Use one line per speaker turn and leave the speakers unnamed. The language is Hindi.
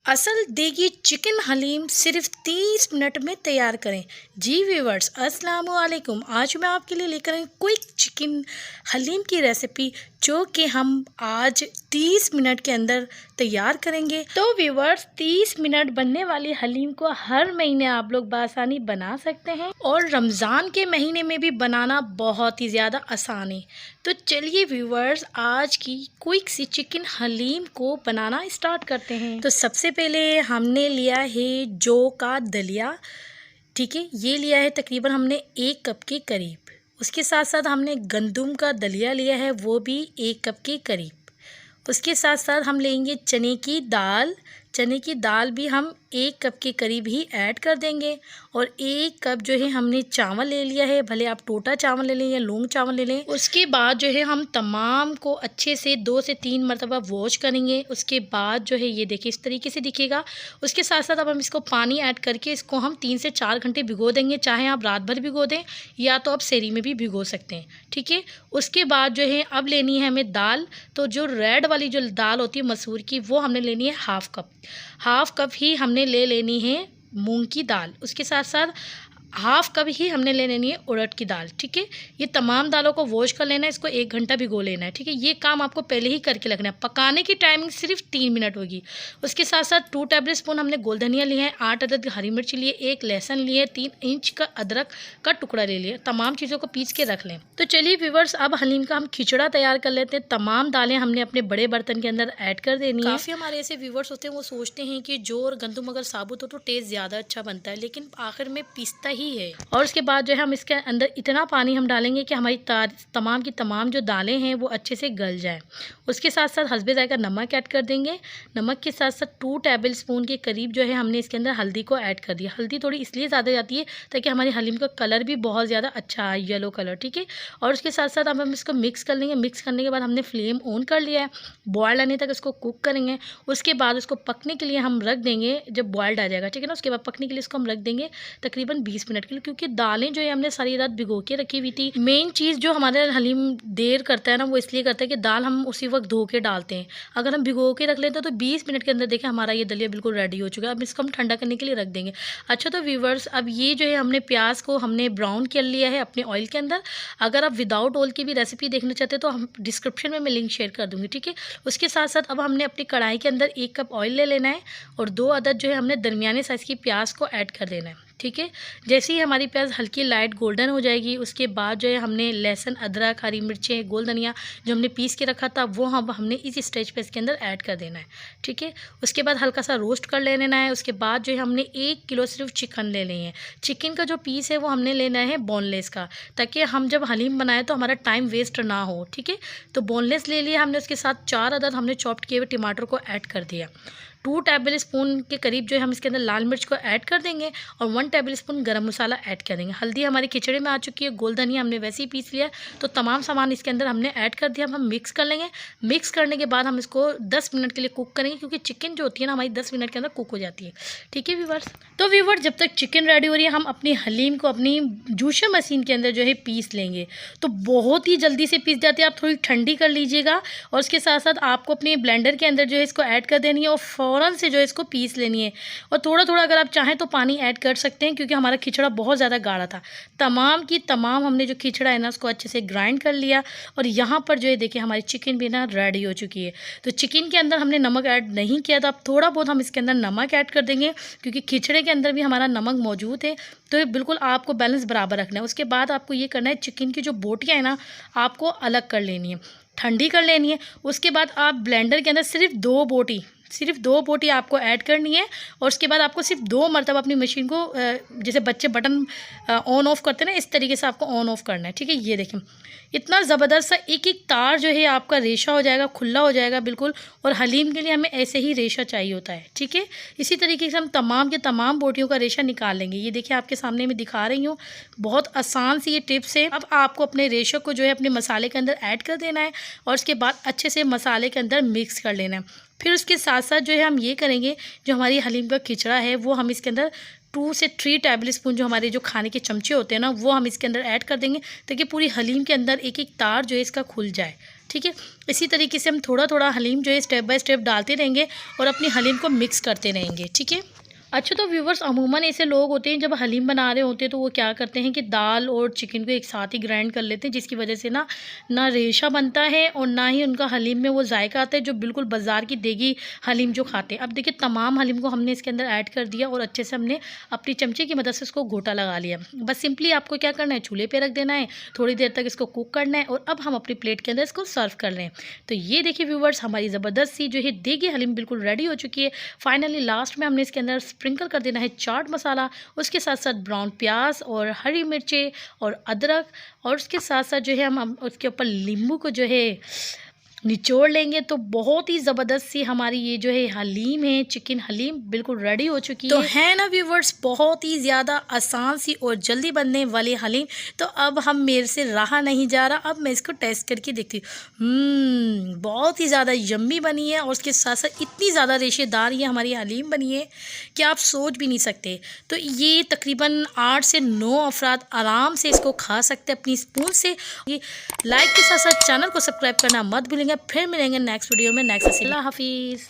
असल देगी चिकन हलीम सिर्फ 30 मिनट में तैयार करें। जी व्यूवर्स, अस्सलाम वालेकुम। आज मैं आपके लिए लेकर आई क्विक चिकन हलीम की रेसिपी, जो कि हम आज 30 मिनट के अंदर तैयार करेंगे। तो व्यूवर्स, 30 मिनट बनने वाली हलीम को हर महीने आप लोग बासानी बना सकते हैं और रमज़ान के महीने में भी बनाना बहुत ही ज़्यादा आसान है। तो चलिए व्यूवर्स, आज की क्विक सी चिकन हलीम को बनाना स्टार्ट करते हैं। तो सबसे पहले हमने लिया है जौ का दलिया। ठीक है, ये लिया है तकरीबन हमने 1 कप के करीब। उसके साथ साथ हमने गंदम का दलिया लिया है, वो भी 1 कप के करीब। उसके साथ साथ हम लेंगे चने की दाल। चने की दाल भी हम 1 कप के करीब ही ऐड कर देंगे। और 1 कप जो है हमने चावल ले लिया है, भले आप टोटा चावल ले लें या लौंग चावल ले लें। उसके बाद जो है हम तमाम को अच्छे से 2 से 3 मरतबा वॉश करेंगे। उसके बाद जो है ये देखिए इस तरीके से दिखेगा। उसके साथ साथ अब हम इसको पानी ऐड करके इसको हम 3 से 4 घंटे भिगो देंगे। चाहे आप रात भर भिगो दें या तो आप सेरी में भी भिगो सकते हैं। ठीक है, उसके बाद जो है अब लेनी है हमें दाल। तो जो रेड वाली जो दाल होती है मसूर की, वो हमने लेनी है हाफ कप ही हमने ले लेनी है मूंग की दाल। उसके साथ साथ हाफ कप ही हमने ले लेनी है उड़द की दाल। ठीक है, ये तमाम दालों को वॉश कर लेना है, इसको 1 घंटा भिगो लेना है। ठीक है, ये काम आपको पहले ही करके रखना है। पकाने की टाइमिंग सिर्फ 3 मिनट होगी। उसके साथ साथ 2 टेबल स्पून हमने गोल धनिया लिए हैं, 8 अदद हरी मिर्च लिए, 1 लहसुन लिए, 3 इंच का अदरक का टुकड़ा ले लिया। तमाम चीज़ों को पीस के रख लें। तो चलिए व्यूवर्स, अब हलीम का हम खिचड़ा तैयार कर लेते हैं। तमाम दालें हमने अपने बड़े बर्तन के अंदर ऐड कर देनी है। काफ़ी हमारे ऐसे व्यूवर्स होते हैं, वो सोचते हैं कि जौ और गंदम अगर साबुत हो तो टेस्ट ज़्यादा अच्छा बनता है, लेकिन आखिर में पीसता ही है। और उसके बाद जो है हम इसके अंदर इतना पानी हम डालेंगे कि हमारी तमाम की तमाम जो दालें हैं वो अच्छे से गल जाए। उसके साथ साथ हस्बे ज़ायका नमक ऐड कर देंगे। नमक के साथ साथ 2 टेबल स्पून के करीब जो है हमने इसके अंदर हल्दी को ऐड कर दिया। हल्दी थोड़ी इसलिए ज़्यादा जाती है ताकि हमारी हलीम का कलर भी बहुत ज़्यादा अच्छा आए, येलो कलर। ठीक है, और उसके साथ साथ अब हम इसको मिक्स कर लेंगे। मिक्स करने के बाद हमने फ्लेम ऑन कर लिया है, बॉयल आने तक इसको कुक करेंगे। उसके बाद उसको पकने के लिए हम रख देंगे, जब बॉयल्ड आ जाएगा। ठीक है ना, उसके बाद पकने के लिए इसको हम रख देंगे तकरीबन 20 मिनट के लिए, क्योंकि दालें जो है हमने सारी रात भिगो के रखी हुई थी। मेन चीज़ जो हमारे हलीम देर करता है ना, वो इसलिए करता है कि दाल हम उसी वक्त धो के डालते हैं। अगर हम भिगो के रख लेते हैं तो 20 मिनट के अंदर देखें हमारा ये दलिया बिल्कुल रेडी हो चुका है। अब इसको हम ठंडा करने के लिए रख देंगे। अच्छा, तो व्यूवर्स, अब ये जो है हमने प्याज को हमने ब्राउन कर लिया है अपने ऑयल के अंदर। अगर आप विदाउट ऑयल की भी रेसिपी देखना चाहते हैं तो हम डिस्क्रिप्शन में मैं लिंक शेयर कर दूँगी। ठीक है, उसके साथ साथ अब हमने अपनी कढ़ाई के अंदर 1 कप ऑयल ले लेना है और 2 अदद जो है हमने दरमियाने साइज़ की प्याज को ऐड कर देना है। ठीक है, जैसे ही हमारी प्याज हल्की लाइट गोल्डन हो जाएगी, उसके बाद जो है हमने लहसुन, अदरक, हरी मिर्चें, गोल धनिया जो हमने पीस के रखा था वो हमने इस स्टेज पे इसके अंदर ऐड कर देना है। ठीक है, उसके बाद हल्का सा रोस्ट कर लेना है। उसके बाद जो है हमने 1 किलो सिर्फ चिकन ले लें हैं। चिकन का जो पीस है वो हमने लेना है बोनलेस का, ताकि हम जब हलीम बनाए तो हमारा टाइम वेस्ट ना हो। ठीक है, तो बोनलेस ले लिया हमने। उसके साथ 4 अदद हमने चॉप्ड किए हुए टमाटर को ऐड कर दिया। 2 टेबल स्पून के करीब जो है हम इसके अंदर लाल मिर्च को ऐड कर देंगे और 1 टेबल स्पून गरम मसाला ऐड कर देंगे। हल्दी हमारी खिचड़ी में आ चुकी है, गोल धनिया हमने वैसे ही पीस लिया, तो तमाम सामान इसके अंदर हमने ऐड कर दिया। अब हम मिक्स कर लेंगे। मिक्स करने के बाद हम इसको 10 मिनट के लिए कुक करेंगे, क्योंकि चिकन जो होती है ना हमारी 10 मिनट के अंदर कुक हो जाती है। ठीक है व्यूवर्स, तो व्यूवर्स, जब तक चिकन रेडी हो रही है हम अपनी हलीम को अपनी जूसर मशीन के अंदर जो है पीस लेंगे। तो बहुत ही जल्दी से पीस जाती है, आप थोड़ी ठंडी कर लीजिएगा। और उसके साथ साथ आपको अपने ब्लेंडर के अंदर जो है इसको ऐड कर देनी है और फ़ौरन से जो है इसको पीस लेनी है। और थोड़ा थोड़ा अगर आप चाहें तो पानी ऐड कर सकते हैं, क्योंकि हमारा खिचड़ा बहुत ज़्यादा गाढ़ा था। तमाम की तमाम हमने जो खिचड़ा है ना उसको अच्छे से ग्राइंड कर लिया। और यहाँ पर जो है देखिए हमारी चिकन भी ना रेडी हो चुकी है। तो चिकन के अंदर हमने नमक ऐड नहीं किया था, अब थोड़ा बहुत हम इसके अंदर नमक ऐड कर देंगे, क्योंकि खिचड़े के अंदर भी हमारा नमक मौजूद है। तो ये बिल्कुल आपको बैलेंस बराबर रखना है। उसके बाद आपको ये करना है, चिकन की जो बोटियाँ हैं ना आपको अलग कर लेनी है, ठंडी कर लेनी है। उसके बाद आप ब्लेंडर के अंदर सिर्फ दो बोटी आपको ऐड करनी है। और उसके बाद आपको सिर्फ 2 मरतबा अपनी मशीन को जैसे बच्चे बटन ऑन ऑफ करते हैं ना, इस तरीके से आपको ऑन ऑफ करना है। ठीक है, ये देखें इतना ज़बरदस्त सा एक एक तार जो है आपका रेशा हो जाएगा, खुला हो जाएगा बिल्कुल। और हलीम के लिए हमें ऐसे ही रेशा चाहिए होता है। ठीक है, इसी तरीके से हम तमाम के तमाम बोटियों का रेशा निकाल लेंगे। ये देखिए आपके सामने मैं दिखा रही हूँ, बहुत आसान सी ये टिप्स है। अब आपको अपने रेशो को जो है अपने मसाले के अंदर ऐड कर देना है और उसके बाद अच्छे से मसाले के अंदर मिक्स कर लेना है। फिर उसके साथ साथ जो है हम ये करेंगे, जो हमारी हलीम का खिचड़ा है वो हम इसके अंदर 2 से 3 टेबल स्पून जो हमारे जो खाने के चमचे होते हैं ना वो हम इसके अंदर ऐड कर देंगे, ताकि पूरी हलीम के अंदर एक एक तार जो है इसका खुल जाए। ठीक है। इसी तरीके से हम थोड़ा थोड़ा हलीम जो है स्टेप बाय स्टेप डालते रहेंगे और अपनी हलीम को मिक्स करते रहेंगे, ठीक है। अच्छा, तो व्यूवर्स अमूमन ऐसे लोग होते हैं जब हलीम बना रहे होते हैं तो वो क्या करते हैं कि दाल और चिकन को एक साथ ही ग्राइंड कर लेते हैं, जिसकी वजह से ना रेशा बनता है और ना ही उनका हलीम में वो जायका आता है जो बिल्कुल बाज़ार की देगी हलीम जो खाते हैं। अब देखिए तमाम हलीम को हमने इसके अंदर ऐड कर दिया और अच्छे से हमने अपनी चमचे की मदद से इसको घोटा लगा लिया। बस सिंपली आपको क्या करना है, चूल्हे पर रख देना है, थोड़ी देर तक इसको कुक करना है और अब हम अपनी प्लेट के अंदर इसको सर्व कर लें। तो ये देखिए व्यूवर्स, हमारी ज़बरदस्त सी जो है देगी हलीम बिल्कुल रेडी हो चुकी है। फाइनली लास्ट में हमने इसके अंदर स्प्रिंकल कर देना है चाट मसाला, उसके साथ साथ ब्राउन प्याज और हरी मिर्चें और अदरक, और उसके साथ साथ जो है हम उसके ऊपर नींबू को जो है निचोड़ लेंगे। तो बहुत ही ज़बरदस्त सी हमारी ये जो है हलीम है, चिकन हलीम बिल्कुल रेडी हो चुकी है। तो है ना व्यूवर्स, बहुत ही ज़्यादा आसान सी और जल्दी बनने वाली हलीम। तो अब हम मेरे से रहा नहीं जा रहा, अब मैं इसको टेस्ट करके देखती हूँ। बहुत ही ज़्यादा यम्मी बनी है और उसके साथ साथ इतनी ज़्यादा रेशेदार ये हमारी हलीम बनी है कि आप सोच भी नहीं सकते। तो ये तकरीबन 8 से 9 अफराद आराम से इसको खा सकते हैं अपनी स्पून से। लाइक के साथ साथ चैनल को सब्सक्राइब करना मत भूलेंगे। फिर मिलेंगे नेक्स्ट वीडियो में नेक्स्ट। अल्लाह हाफिज़।